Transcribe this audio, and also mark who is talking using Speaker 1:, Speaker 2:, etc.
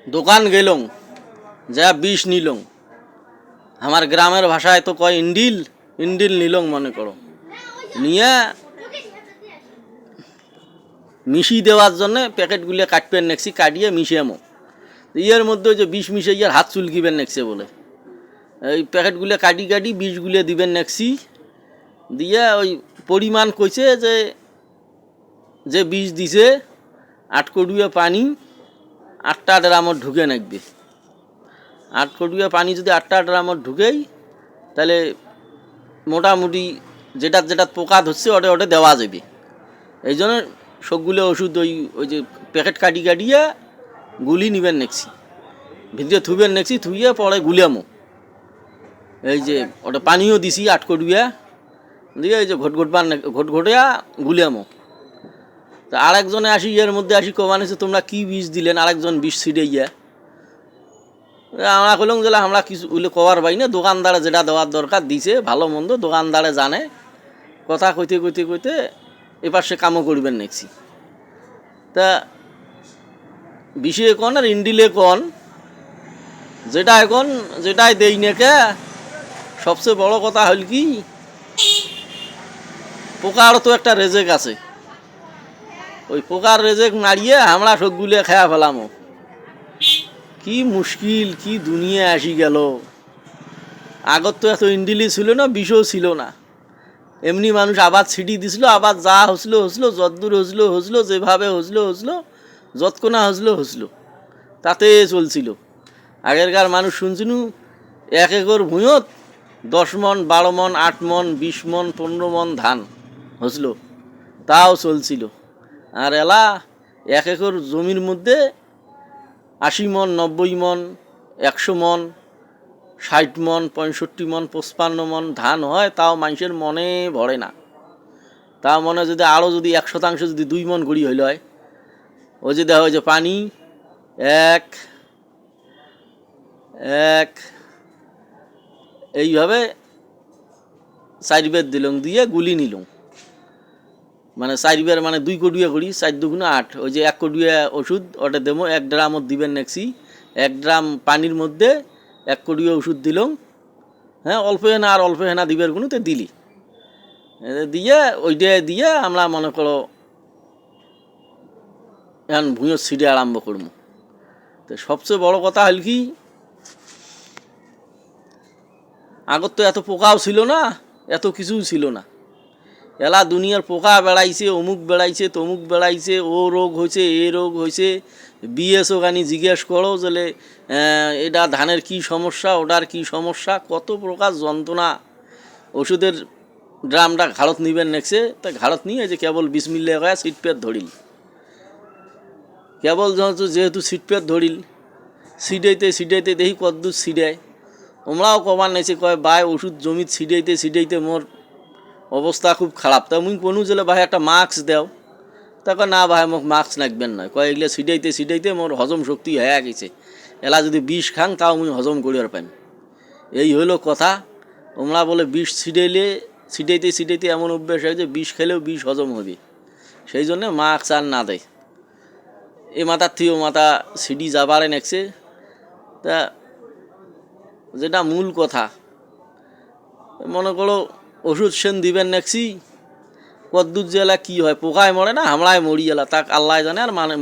Speaker 1: দোকান গেলং, যা বিষ নিলং। আমার গ্রামের ভাষায় তো কয় ইন্ডিল, ইন্ডিল নিলং মনে করো। নিয়ে মিশি দেওয়ার জন্য প্যাকেটগুলো কাটবেন নেছি, কাটিয়ে মিশিয়ামো। ইয়ের মধ্যে যে বিষ মিশে ইয়ার হাত চুলকিবেন নেকছে বলে এই প্যাকেটগুলো কাটি কাটি বিষগুলো দিবেন নেকছি। দিয়ে ওই পরিমাণ কইছে যে যে বিষ দিছে 8 কড়ুয়া পানি 8টা ড্রামত ঢুকে নাকবে। 8 কড়ুয়া পানি যদি 8টা ড্রামত ঢুকেই তাহলে মোটামুটি যেটা যেটা পোকা ধরছে ওটা ওটা দেওয়া যাবে। এই জন্য সবগুলো ওষুধ ওই যে প্যাকেট কাটি কাটিয়ে গুলি নিবেন নেকছি, ভিতরে থুবেন নেকছি, থুইয়ে পরে গুলিয়ামো। এই যে ওটা পানিও দিছি 8 কড়ুয়া দিয়ে এই যে ঘটঘটিয়া গুলিয়ামো। তা আরেকজনে আসি এর মধ্যে আসি কমানেছে তোমরা কি বিষ দিলেন, আরেকজন বিষ ছিটে গিয়া। আমরা কইলাম যে আমরা কিছু ওইলে কবার পাই না, দোকানদারে যেটা দেওয়ার দরকার দিছে, ভালো মন্দ দোকানদারে জানে। কথা কইতে কইতে কইতে এবার সে কামও করবেন নেছি। তা বিষে কন আর ইন্ডিলে কন যেটা এখন যেটাই দেই নাকে, সবচেয়ে বড় কথা হল কি পোকার তো একটা রেজেক আছে। ওই পোকার রেজেক মারিয়ে আমরা সবগুলো খেয়া ফেলামো। কি মুশকিল, কি দুনিয়া আসি গেল। আগত তো এত ইন্ডিলি ছিল না, বিষও ছিল না। এমনি মানুষ আবার ছিটি দিছিল, আবার যা হসলো হসলো, যদ্দূর হসলো হসলো, যেভাবে হসলো হসলো, যৎকোনা হসলো হসলো, তাতে চলছিল। আগেরকার মানুষ শুনছিনু 1 একর ভূঁয়ত 10 মন 12 মন 8 মন 20 মন 15 মন ধান হসলো, তাও চলছিল। আর এলা 1 একর জমির মধ্যে 80 মন 90 মন 100 মন 60 মন 65 মন 55 মন ধান হয়, তাও মানুষের মনে ভরে না। তাও মনে যদি আরও যদি 1% যদি 2 মন গড়ি হইল হয়, ওই যে দেখা হয় যে পানি এক এক এইভাবে 4 বের দিলং, দিয়ে গুলি নিলং। মানে 4 বের মানে 2 কড়ুয়া করি, 4 2 8, ওই যে 1 কড়ুয়া ওষুধ ওটা দেবো, 1 ড্রামত দিবেন নেছি। 1 ড্রাম পানির মধ্যে 1 কড়ুয়া ওষুধ দিলং। হ্যাঁ, অল্প হেনা আর অল্প হেনা দিবের গুণতে দিলি, দিয়ে ওইটা দিয়ে আমরা মনে করো এখন ভুঁয়ো ছিটে আরম্ভ করবো। তো সবচেয়ে বড় কথা হল কি আগত তো এত পোকাও ছিল না, এত কিছুও ছিল না। এলা দুনিয়ার পোকা বেড়াইছে, অমুক বেড়াইছে, তমুক বেড়াইছে, ও রোগ হয়েছে, এ রোগ হয়েছে। বিএসও গানি জিজ্ঞেস করো যে এটা ধানের কি সমস্যা, ওটার কি সমস্যা, কত প্রকার যন্ত্রণা। ওষুধের ড্রামটা ঘাড়ত নিবেন নেকছে, তা ঘাড়ত নিয়ে যে কেবল বিসমিল্লাহ কয়া সিটপেট ধরিল। কেবল যেহেতু সিটপেট ধরিল, সিডাইতে সিডাইতে দেখি কদ্দূর সিডায়। ওমরাও কবার নেছে কয় ভাই ওষুধ জমিত সিডাইতে সিডাইতে মোর অবস্থা খুব খারাপ। তা মুই কোনো জেলে ভাই একটা মাস্ক দেও। তা কয় না ভাই মোক মাস্ক নাকবেন নয়, কয় এগুলো সিডাইতে সিডাইতে মোর হজম শক্তি হয়ে গেছে, এলা যদি বিষ খাং তাও মুই হজম করিবার পাইম। এই হইল কথা। ওমরা বলে বিষ সিডাইলে সিডাইতে সিডাইতে এমন অভ্যাস হয় যে বিষ খেলেও বিষ হজম হবে, সেই জন্যে মাস্ক আর না দেয়। এ মাথার থেকে ও মাথা সিডি যাবারে নেকছে। তা যেটা মূল কথা, মনে করো ওষুধ সেন দিবেন নেকছি, কদ্দূর জেলা কি হয়, পোকায় মরে না আমরাই মরি এলা, তাক আল্লাহ জানে। আর মানে